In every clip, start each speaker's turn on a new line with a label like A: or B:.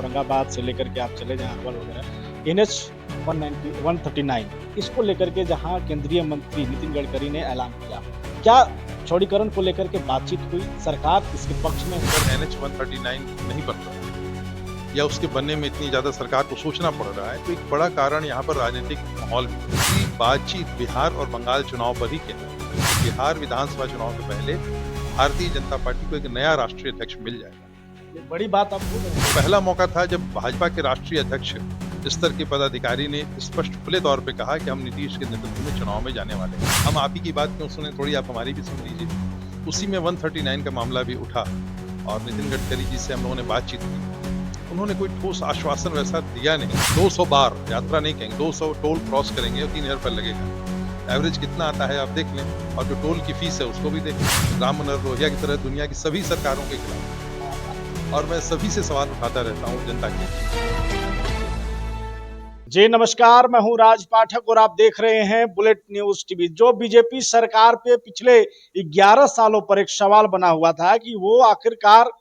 A: औरंगाबाद से लेकर के आप चले जाएँ अरवल वगैरह, एनएच 139 इसको लेकर के जहाँ केंद्रीय मंत्री नितिन गडकरी ने ऐलान किया। क्या चौड़ीकरण को लेकर के बातचीत हुई? सरकार इसके पक्ष में
B: NH 139 नहीं बन रहा है या उसके बनने में इतनी ज्यादा सरकार को सोचना पड़ रहा है, तो एक बड़ा कारण यहाँ पर राजनीतिक माहौल भी है। इसकी बातचीत बिहार और बंगाल चुनाव पर ही केंद्रित है। बिहार विधानसभा चुनाव के पहले भारतीय जनता पार्टी को एक नया राष्ट्रीय अध्यक्ष मिल जाएगा।
A: ये बड़ी बात आप बोल रहे हैं।
B: पहला मौका था जब भाजपा के राष्ट्रीय अध्यक्ष स्तर के पदाधिकारी ने स्पष्ट खुले तौर पे कहा कि हम नीतीश के नेतृत्व में चुनाव में जाने वाले हैं। हम आप ही की बात क्यों सुने, थोड़ी आप हमारी भी सुन लीजिए। उसी में 139 का मामला भी उठा और नितिन गडकरी जी से हम लोगों ने बातचीत की। उन्होंने कोई ठोस आश्वासन वैसा दिया नहीं। 200 बार यात्रा नहीं कहेंगे, 200 टोल क्रॉस करेंगे और 3000 रुपये लगेगा। एवरेज कितना आता है आप देख लें, और जो टोल की फीस है उसको भी देखें। राम मनोहर लोहिया की तरह दुनिया की सभी सरकारों के खिलाफ, और मैं सभी से सवाल उठाता रहता हूँ जनता के।
A: जी नमस्कार, मैं हूं राज पाठक और आप देख रहे हैं बुलेट न्यूज टीवी। जो बीजेपी सरकार पे पिछले 11 सालों पर एक सवाल बना हुआ था कि वो आखिरकार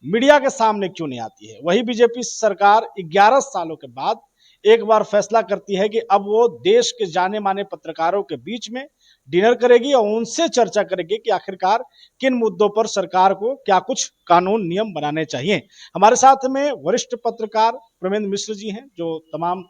A: मीडिया के सामने क्यों नहीं आती है, वही बीजेपी सरकार 11 सालों के बाद एक बार फैसला करती है कि अब वो देश के जाने माने पत्रकारों के बीच में डिनर करेगी और उनसे चर्चा करेगी कि आखिरकार किन मुद्दों पर सरकार को क्या कुछ कानून नियम बनाने चाहिए। हमारे साथ में वरिष्ठ पत्रकार प्रमेंद्र मिश्र जी हैं, जो तमाम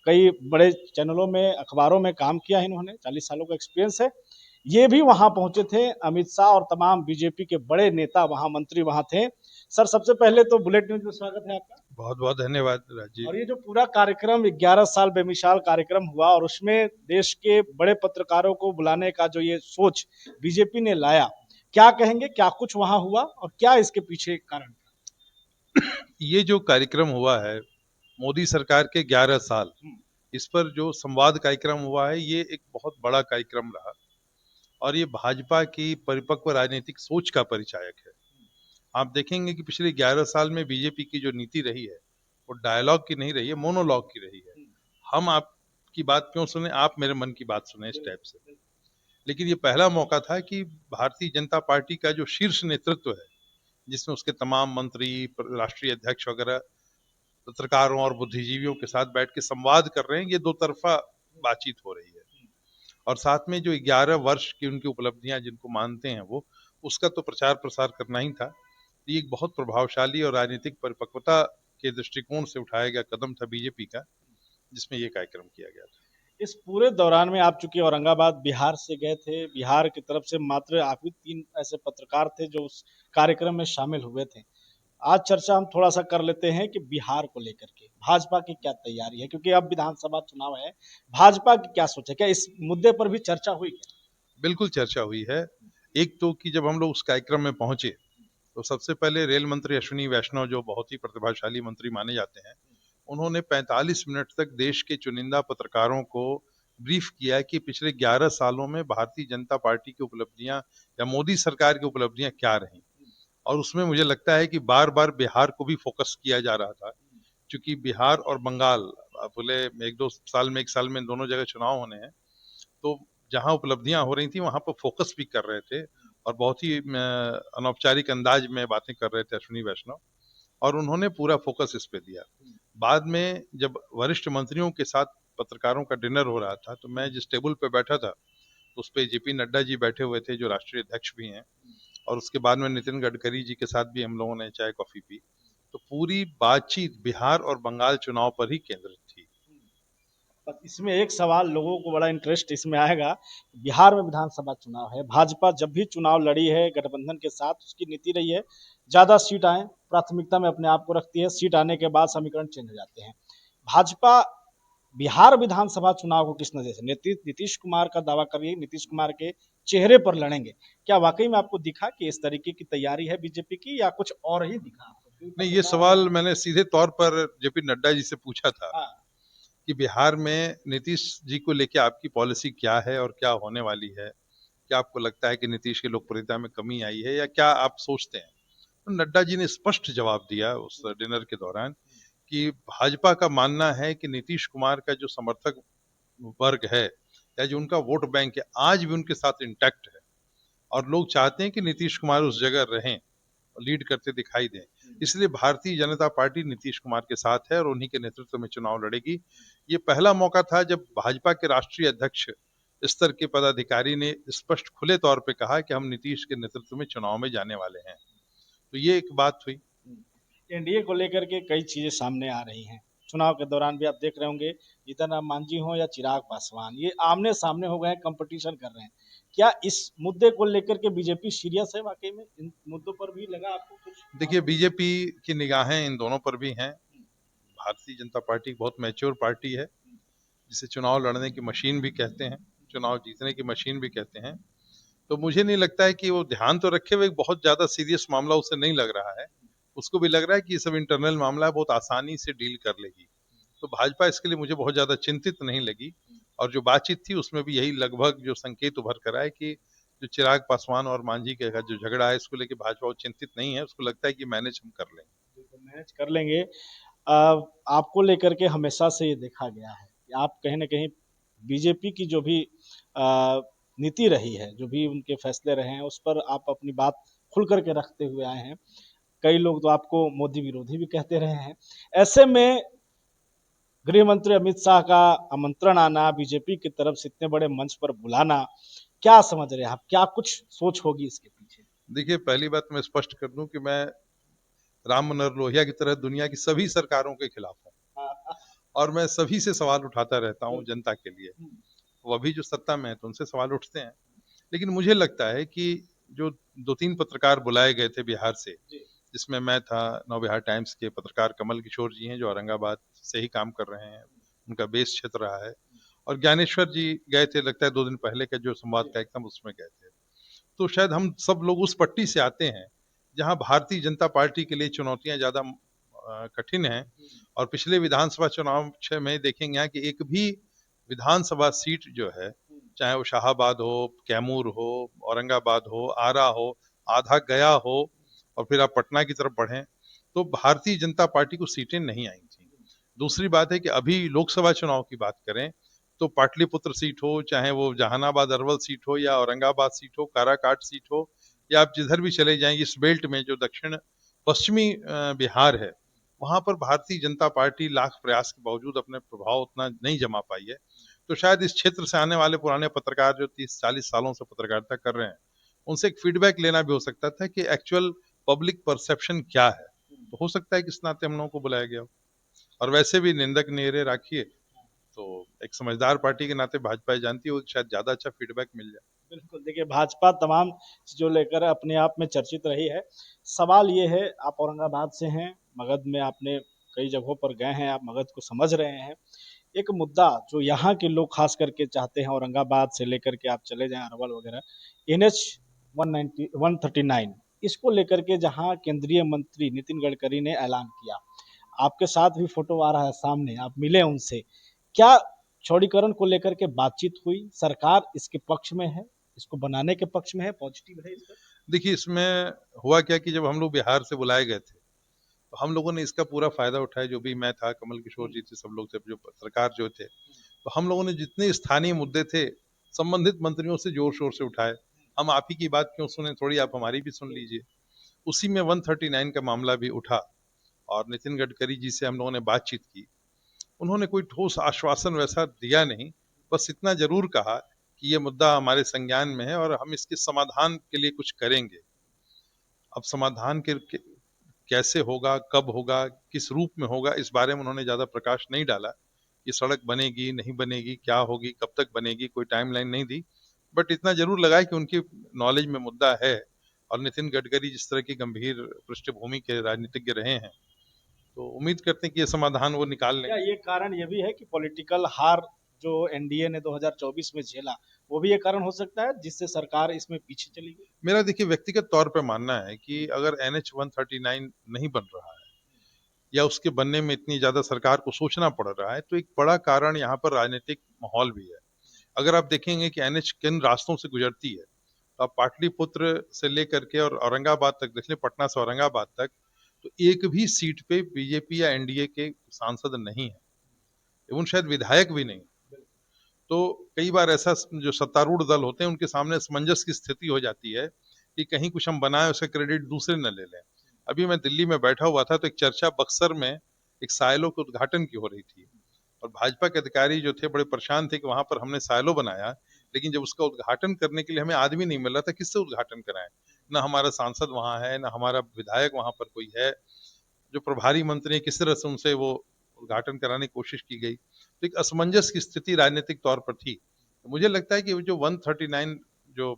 A: कई बड़े चैनलों में अखबारों में काम किया है, इन्होंने 40 सालों का एक्सपीरियंस है। ये भी वहां पहुंचे थे, अमित शाह और तमाम बीजेपी के बड़े नेता वहां, मंत्री वहां थे। सर सबसे पहले तो बुलेट न्यूज में स्वागत है आपका।
B: बहुत बहुत धन्यवाद राजीव।
A: और ये जो पूरा कार्यक्रम 11 साल बेमिसाल कार्यक्रम हुआ और उसमें देश के बड़े पत्रकारों को बुलाने का जो ये सोच बीजेपी ने लाया, क्या कहेंगे, क्या कुछ वहां हुआ और क्या इसके पीछे कारण?
B: ये जो कार्यक्रम हुआ है मोदी सरकार के 11 साल, इस पर जो संवाद कार्यक्रम हुआ है ये एक बहुत बड़ा कार्यक्रम रहा और ये भाजपा की परिपक्व राजनीतिक सोच का परिचायक है। आप देखेंगे कि पिछले 11 साल में बीजेपी की जो नीति रही है वो डायलॉग की नहीं रही है, मोनोलॉग की रही है। हम आपकी बात क्यों सुने, आप मेरे मन की बात सुने, इस टाइप से। लेकिन ये पहला मौका था कि भारतीय जनता पार्टी का जो शीर्ष नेतृत्व है, जिसमें उसके तमाम मंत्री, राष्ट्रीय अध्यक्ष वगैरह पत्रकारों और बुद्धिजीवियों के साथ बैठ के संवाद कर रहे हैं, ये दो तरफा बातचीत हो रही है। और साथ में जो 11 वर्ष की उनकी उपलब्धियां जिनको मानते हैं वो, उसका तो प्रचार प्रसार करना ही था। ये एक बहुत प्रभावशाली और राजनीतिक परिपक्वता के दृष्टिकोण से उठाया गया कदम था बीजेपी का, जिसमें ये कार्यक्रम किया गया था।
A: इस पूरे दौरान में आप चूंकि औरंगाबाद बिहार से गए थे, बिहार की तरफ से मात्र आप ही 3 ऐसे पत्रकार थे जो उस कार्यक्रम में शामिल हुए थे। आज चर्चा हम थोड़ा सा कर लेते हैं कि बिहार को लेकर के भाजपा की क्या तैयारी है, क्योंकि अब विधानसभा चुनाव है। भाजपा की क्या सोच है, क्या इस मुद्दे पर भी चर्चा हुई?
B: बिल्कुल चर्चा हुई है। एक तो कि जब हम लोग उस कार्यक्रम में पहुंचे तो सबसे पहले रेल मंत्री अश्विनी वैष्णव, जो बहुत ही प्रतिभाशाली मंत्री माने जाते हैं, उन्होंने 45 मिनट तक देश के चुनिंदा पत्रकारों को ब्रीफ किया कि पिछले 11 सालों में भारतीय जनता पार्टी की उपलब्धियां या मोदी सरकार की उपलब्धियां क्या रही। और उसमें मुझे लगता है कि बार बार बिहार को भी फोकस किया जा रहा था, क्योंकि बिहार और बंगाल बोले एक दो साल में, एक साल में दोनों जगह चुनाव होने हैं, तो जहां उपलब्धियां हो रही थी वहां पर फोकस भी कर रहे थे और बहुत ही अनौपचारिक अंदाज में बातें कर रहे थे अश्विनी वैष्णव, और उन्होंने पूरा फोकस इस पे दिया। बाद में जब वरिष्ठ मंत्रियों के साथ पत्रकारों का डिनर हो रहा था, तो मैं जिस टेबल पे बैठा था उस पे जेपी नड्डा जी बैठे हुए थे, जो राष्ट्रीय अध्यक्ष भी हैं, और उसके बाद में नितिन गडकरी जी के साथ भी हम लोगों ने चाय कॉफी पी। तो पूरी बातचीत बिहार और बंगाल चुनाव पर ही केंद्रित थी।
A: पर इसमें एक सवाल लोगों को बड़ा इंटरेस्ट इसमें आएगा। बिहार में विधानसभा चुनाव है, भाजपा जब भी चुनाव लड़ी है गठबंधन के साथ, उसकी नीति रही है ज्यादा सीट आए, प्राथमिकता में अपने आप को रखती है, सीट आने के बाद समीकरण चेंज हो जाते हैं। भाजपा बिहार विधानसभा चुनाव को किस नजर से, नीतीश कुमार का दावा करिए, नीतीश कुमार के चेहरे पर लड़ेंगे, क्या वाकई में आपको दिखा कि इस तरीके की तैयारी है बीजेपी की, या कुछ और ही दिखा?
B: नहीं, ये सवाल मैंने सीधे तौर पर जेपी नड्डा जी से पूछा था
A: हाँ।
B: कि बिहार में नीतीश जी को लेके आपकी पॉलिसी क्या है और क्या होने वाली है। क्या आपको लगता है कि नीतीश की लोकप्रियता में कमी आई है, या क्या आप सोचते हैं? तो नड्डा जी ने स्पष्ट जवाब दिया उस डिनर के दौरान कि भाजपा का मानना है कि नीतीश कुमार का जो समर्थक वर्ग है या जो उनका वोट बैंक है, आज भी उनके साथ इंटैक्ट है, और लोग चाहते हैं कि नीतीश कुमार उस जगह रहें। लीड करते दिखाई दें। इसलिए भारतीय जनता पार्टी नीतीश कुमार के साथ है और उन्हीं के नेतृत्व में चुनाव लड़ेगी। ये पहला मौका था जब भाजपा के राष्ट्रीय अध्यक्ष स्तर के पदाधिकारी ने स्पष्ट खुले तौर पे कहा कि हम नीतीश के नेतृत्व में चुनाव में जाने वाले हैं। तो ये एक बात हुई।
A: एनडीए को लेकर के कई चीजें सामने आ रही हैं। चुनाव के दौरान भी आप देख रहे होंगे, जीतन राम मांझी हो या चिराग पासवान, ये आमने सामने हो गए हैं, कंपटीशन कर रहे हैं। क्या इस मुद्दे को लेकर के बीजेपी सीरियस है वाकई में? इन मुद्दों पर भी लगा आपको कुछ?
B: देखिए, बीजेपी की निगाहें इन दोनों पर भी हैं। भारतीय जनता पार्टी बहुत मैच्योर पार्टी है, जिसे चुनाव लड़ने की मशीन भी कहते हैं, चुनाव जीतने की मशीन भी कहते हैं। तो मुझे नहीं लगता है कि वो ध्यान तो रखे हुए बहुत ज्यादा सीरियस मामला उसे नहीं लग रहा है। उसको भी लग रहा है कि ये सब इंटरनल मामला है, बहुत आसानी से डील कर लेगी। तो भाजपा इसके लिए मुझे बहुत ज्यादा चिंतित नहीं लगी। और जो बातचीत थी उसमें भी यही लगभग जो संकेत उभर कर आए कि जो चिराग पासवान और मांझी के जो झगड़ा है, इसको लेके भाजपा वो चिंतित नहीं है। उसको लगता है कि मैनेज हम कर लेंगे।
A: मैनेज कर लेंगे। आपको लेकर के हमेशा से ये देखा गया है कि आप कहीं ना कहीं बीजेपी की जो भी नीति रही है, जो भी उनके फैसले रहे हैं, उस पर आप अपनी बात खुल करके रखते हुए आए हैं। कई लोग तो आपको मोदी विरोधी भी कहते रहे हैं। ऐसे में गृह मंत्री अमित शाह का आमंत्रण आना, बीजेपी की तरफ से इतने बड़े मंच पर बुलाना, क्या समझ रहे हैं आप? क्या कुछ सोच होगी इसके पीछे?
B: देखिए, पहली बात मैं स्पष्ट कर दूं कि मैं राम मनोहर लोहिया की तरह दुनिया की सभी सरकारों के खिलाफ हूं और मैं सभी से सवाल उठाता रहता हूं जनता के लिए। वो अभी जो सत्ता में है तो उनसे सवाल उठते हैं, लेकिन मुझे लगता है कि जो 2-3 पत्रकार बुलाए गए थे बिहार से, जिसमें मैं था, नवबिहार टाइम्स के पत्रकार कमल किशोर जी हैं जो औरंगाबाद से ही काम कर रहे हैं, उनका बेस क्षेत्र रहा है, और ज्ञानेश्वर जी गए थे, लगता है 2 दिन पहले का जो संवाद कार्यक्रम उसमें गए थे। तो शायद हम सब लोग उस पट्टी से आते हैं जहां भारतीय जनता पार्टी के लिए चुनौतियां ज्यादा कठिन हैं। और पिछले विधानसभा चुनाव में देखेंगे यहाँ कि एक भी विधानसभा सीट जो है, चाहे वो शाहाबाद हो, कैमूर हो, औरंगाबाद हो, आरा हो, आधा गया हो, और फिर आप पटना की तरफ बढ़ें, तो भारतीय जनता पार्टी को सीटें नहीं आई थी। दूसरी बात है कि अभी लोकसभा चुनाव की बात करें तो पाटलिपुत्र सीट हो, चाहे वो जहानाबाद अरवल सीट हो, या औरंगाबाद सीट हो, काराकाट सीट हो, या आप जिधर भी चले जाएं इस बेल्ट में जो दक्षिण पश्चिमी बिहार है, वहां पर भारतीय जनता पार्टी लाख प्रयास के बावजूद अपने प्रभाव उतना नहीं जमा पाई है। तो शायद इस क्षेत्र से आने वाले पुराने पत्रकार जो 30-40 सालों से पत्रकारिता कर रहे हैं, उनसे एक फीडबैक लेना भी हो सकता था कि एक्चुअल पब्लिक परसेप्शन क्या है। तो हो सकता है कि इस नाते हम लोगों को बुलाया गया हो। और वैसे भी निंदक नेहरे राखिए, तो एक समझदार पार्टी के नाते भाजपा जानती हो शायद ज्यादा अच्छा फीडबैक मिल जाए।
A: बिल्कुल, देखिए भाजपा तमाम चीज़ों लेकर अपने आप में चर्चित रही है। सवाल ये है, आप औरंगाबाद से हैं, मगध में आपने कई जगहों पर गए हैं, आप मगध को समझ रहे हैं। एक मुद्दा जो यहाँ के लोग खास करके चाहते हैं, औरंगाबाद से लेकर के आप चले जाएं अरवल वगैरह, एनएच 139 इसको लेकर के जहाँ केंद्रीय मंत्री नितिन गडकरी ने ऐलान किया, आपके साथ भी फोटो आ रहा है सामने, आप मिले उनसे। क्या चौड़ीकरण को लेकर के बातचीत हुई? सरकार इसके पक्ष में है, इसको बनाने के पक्ष में है, पॉजिटिव है इस पर?
B: देखिए, इसमें हुआ क्या कि जब हम लोग बिहार से बुलाए गए थे तो हम लोगों ने इसका पूरा फायदा उठाया। जो भी मैं था, कमल किशोर जी थे, सब लोग थे, जो पत्रकार जो थे, तो हम लोगों ने जितने स्थानीय मुद्दे थे संबंधित मंत्रियों से जोर शोर से उठाए। हम आप ही की बात क्यों सुने, थोड़ी आप हमारी भी सुन लीजिए। उसी में 139 का मामला भी उठा और नितिन गडकरी जी से हम लोगों ने बातचीत की। उन्होंने कोई ठोस आश्वासन वैसा दिया नहीं, बस इतना जरूर कहा कि ये मुद्दा हमारे संज्ञान में है और हम इसके समाधान के लिए कुछ करेंगे। अब समाधान कैसे होगा, कब होगा, किस रूप में होगा, इस बारे में उन्होंने ज्यादा प्रकाश नहीं डाला। ये सड़क बनेगी, नहीं बनेगी, क्या होगी, कब तक बनेगी, कोई टाइमलाइन नहीं दी। बट इतना जरूर लगा कि उनकी नॉलेज में मुद्दा है। और नितिन गडकरी जिस तरह की गंभीर पृष्ठभूमि के राजनीतिज्ञ रहे हैं, तो उम्मीद करते हैं कि ये समाधान वो निकाल
A: क्या
B: लेंगे।
A: ये कारण ये भी है कि पॉलिटिकल हार जो एनडीए ने 2024 में झेला, वो भी एक कारण हो सकता है जिससे सरकार इसमें पीछे चली गई?
B: मेरा देखिए व्यक्तिगत तौर पे मानना है कि अगर NH-139 नहीं बन रहा है या उसके बनने में इतनी ज्यादा सरकार को सोचना पड़ रहा है, तो एक बड़ा कारण यहाँ पर राजनीतिक माहौल भी है। अगर आप देखेंगे कि NH किन रास्तों से गुजरती है, तो आप पाटलिपुत्र से लेकर के और औरंगाबाद तक देख लें, पटना से औरंगाबाद तक, तो एक भी सीट पे बीजेपी या एनडीए के सांसद नहीं है, एवं शायद विधायक भी नहीं। तो कई बार ऐसा जो सत्तारूढ़ दल होते हैं उनके सामने असमंजस की स्थिति हो जाती है कि कहीं कुछ हम बनाए उसका क्रेडिट दूसरे न ले लें। अभी मैं दिल्ली में बैठा हुआ था तो एक चर्चा बक्सर में एक साइलो के उद्घाटन की हो रही थी और भाजपा के अधिकारी जो थे बड़े परेशान थे कि वहां पर हमने साइलो बनाया, लेकिन जब उसका उद्घाटन करने के लिए हमें आदमी नहीं मिल रहा था, किससे उद्घाटन कराएं? न हमारा सांसद वहां है, न हमारा विधायक वहां पर कोई है, जो प्रभारी मंत्री है किस तरह से उनसे वो उद्घाटन कराने की कोशिश की गई। तो एक असमंजस की स्थिति राजनीतिक तौर पर थी। तो मुझे लगता है कि जो 139 जो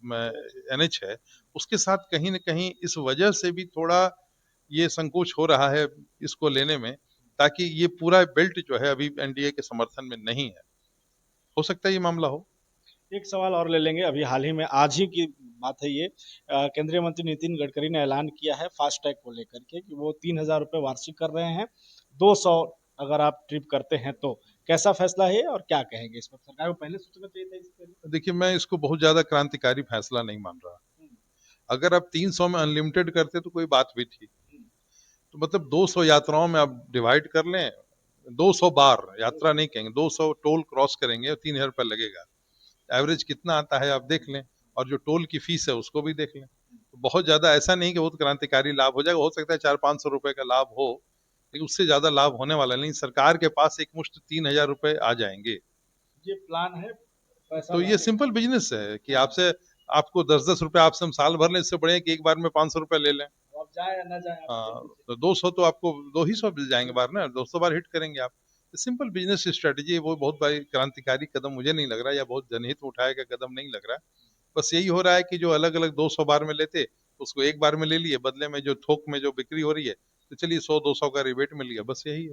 B: एनएच है उसके साथ कहीं न कहीं इस वजह से भी थोड़ा ये संकोच हो रहा है इसको लेने में, ताकि ये पूरा बेल्ट जो है अभी एनडीए के समर्थन में नहीं है। हो सकता है ये मामला हो।
A: एक सवाल और ले लेंगे। अभी हाल ही में आज ही की बात है ये, केंद्रीय मंत्री नितिन गडकरी ने ऐलान किया है फास्टैग को लेकर के कि वो 3,000 रुपये वार्षिक कर रहे हैं, 200 अगर आप ट्रिप करते हैं तो। कैसा फैसला है और क्या कहेंगे इस पर? सरकार को पहले सोचना चाहिए था इस पर।
B: देखिए, मैं इसको बहुत ज्यादा क्रांतिकारी फैसला नहीं मान रहा। अगर आप 300 में अनलिमिटेड करते तो कोई बात भी थी, तो मतलब 200 यात्राओं में आप डिवाइड कर लें, 200 बार यात्रा नहीं कहेंगे, 200 टोल क्रॉस करेंगे और 3,000 रुपये लगेगा। एवरेज कितना आता है आप देख लें, और जो टोल की फीस है उसको भी देख लें। तो बहुत ज्यादा ऐसा नहीं कि बहुत क्रांतिकारी लाभ हो जाएगा, हो सकता है 400-500 रुपए का लाभ हो, लेकिन उससे ज्यादा लाभ होने वाला नहीं। सरकार के पास एक मुश्त 3,000 रुपए आ जाएंगे।
A: ये प्लान है पैसा
B: तो ये
A: लाने
B: सिंपल बिजनेस है कि आपसे आपको 10-10 रुपए आपसे हम साल भर लें, इससे बढ़िया कि एक बार में 500 रुपए ले लें।
A: का। अब जाए या ना जाए आप देख
B: हाँ,
A: लीजिए।
B: तो 200 तो आपको 2 ही 100 मिल जाएंगे बार ना, 200 बार हिट करेंगे आप। सिंपल बिजनेस स्ट्रेटेजी, वो बहुत बड़ी क्रांतिकारी कदम मुझे नहीं लग रहा, या बहुत जनहित में उठाएगा कदम नहीं लग रहा। बस यही हो रहा है कि जो अलग अलग 200 बार में लेते उसको एक बार में ले लिए, बदले में जो थोक में जो बिक्री हो रही है तो चलिए 100-200 का रिबेट मिल गया, बस यही है।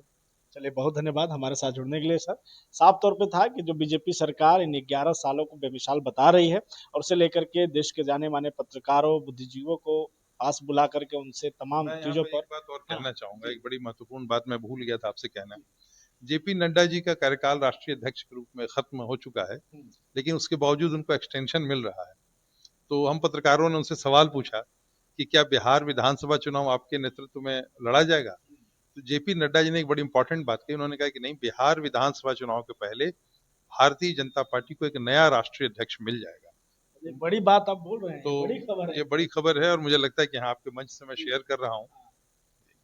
A: चलिए, बहुत धन्यवाद हमारे साथ जुड़ने के लिए सर। साफ तौर पे था कि जो बीजेपी सरकार इन 11 सालों को बेमिसाल बता रही है और उसे लेकर के देश के जाने माने पत्रकारों, बुद्धिजीवियों को पास बुला करके उनसे तमाम
B: मैं यहाँ
A: चीजों
B: पे
A: पर।
B: एक बात और
A: हाँ
B: कहना चाहूंगा,
A: जी।
B: एक बड़ी महत्वपूर्ण बात मैं भूल गया था आपसे कहना। जेपी नड्डा जी का कार्यकाल राष्ट्रीय अध्यक्ष के रूप में खत्म हो चुका है, लेकिन उसके बावजूद उनको एक्सटेंशन मिल रहा है। तो हम पत्रकारों ने उनसे सवाल पूछा कि क्या बिहार विधानसभा चुनाव आपके नेतृत्व में लड़ा जाएगा? तो जेपी नड्डा जी ने एक बड़ी इंपॉर्टेंट बात कही, उन्होंने कहा कि नहीं, बिहार विधानसभा चुनाव के पहले भारतीय जनता पार्टी को एक नया राष्ट्रीय अध्यक्ष मिल जाएगा।
A: ये बड़ी बात आप बोल रहे
B: तो
A: हैं, बड़ी खबर
B: ये
A: है।
B: बड़ी खबर है और मुझे लगता है कि हाँ, आपके मंच से मैं शेयर कर रहा हूँ।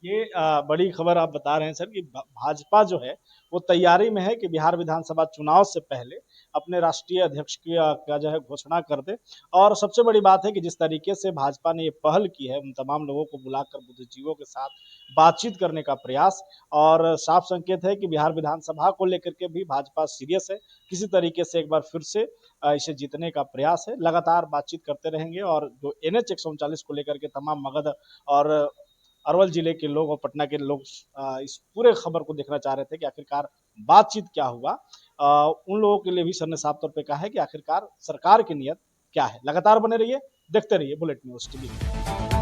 A: ये बड़ी खबर आप बता रहे हैं सर कि भाजपा जो है वो तैयारी में है कि बिहार विधानसभा चुनाव से पहले अपने राष्ट्रीय अध्यक्ष की का जो है घोषणा कर दे। और सबसे बड़ी बात है कि जिस तरीके से भाजपा ने ये पहल की है, उन तमाम लोगों को बुलाकर बुद्धिजीवियों के साथ बातचीत करने का प्रयास, और साफ संकेत है कि बिहार विधानसभा को लेकर के भी भाजपा सीरियस है। किसी तरीके से एक बार फिर से इसे जीतने का प्रयास है। लगातार बातचीत करते रहेंगे और जो NH 139 को लेकर के तमाम मगध और अरवल जिले के लोग और पटना के लोग इस पूरे खबर को देखना चाह रहे थे कि आखिरकार बातचीत क्या हुआ। उन लोगों के लिए भी सर ने साफ तौर पे कहा है कि आखिरकार सरकार की नीयत क्या है। लगातार बने रहिए, देखते रहिए बुलेट न्यूज टीवी।